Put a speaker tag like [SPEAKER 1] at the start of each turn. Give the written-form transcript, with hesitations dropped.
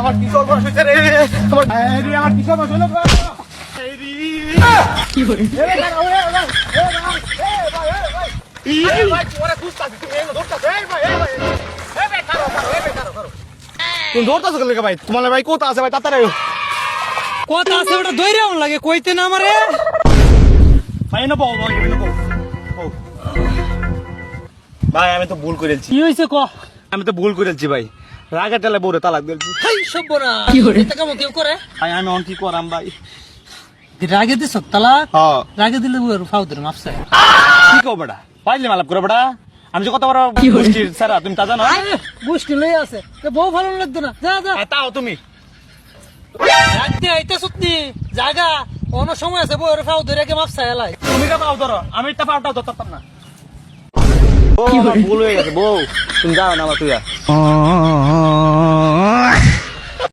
[SPEAKER 1] আমার কি সর্বনাশ হয়েছে রে, আমার কি সর্বনাশ হলো গো? কি করে তুমি দৌড়তাছো কেন ভাই? তোমার ভাই কোথা আছে ভাই? তাড়াতাড়ি
[SPEAKER 2] কথা আছে ওটা দইরে এমন লাগে কইতে না আমারে।
[SPEAKER 1] ভাই না বউ ভাই না বউ ভাই, আমি তো ভুল করেছি,
[SPEAKER 2] কি হইছে ক?
[SPEAKER 1] আমি তো ভুল করেছি ভাই। রাগা টেলে বউরে তালাক দিয়েছি
[SPEAKER 2] হাই সব্বনা কি করে এটা কেমন কেউ করে?
[SPEAKER 1] ভাই। আমি অন কি করাম ভাই?
[SPEAKER 2] রাগে দিছ তালাক?
[SPEAKER 1] হ্যাঁ
[SPEAKER 2] রাগে দিলে বুয়ার ফাউদের মাপছে।
[SPEAKER 1] কি কও বেটা? পাইলে মালাপ করে বেটা। আমি যে কত বড় গোষ্ঠীর সারা, তুমি তা জানো?
[SPEAKER 2] গোষ্ঠী লই আছে তো বউ ভালো লাগতো না, যা যা
[SPEAKER 1] তাও তুমি
[SPEAKER 2] রাগ দিয়ে আইতে সত্যি জায়গা অন্য সময় আছে বউর ফাউদের রেখে মাপছে এলাই।
[SPEAKER 1] তুমি কা পাও ধরো, আমি তা পাওটাও ধরতাম না। বউ আমার ভুল হয়ে গেছে বউ, তুমি যাও না আমার তুই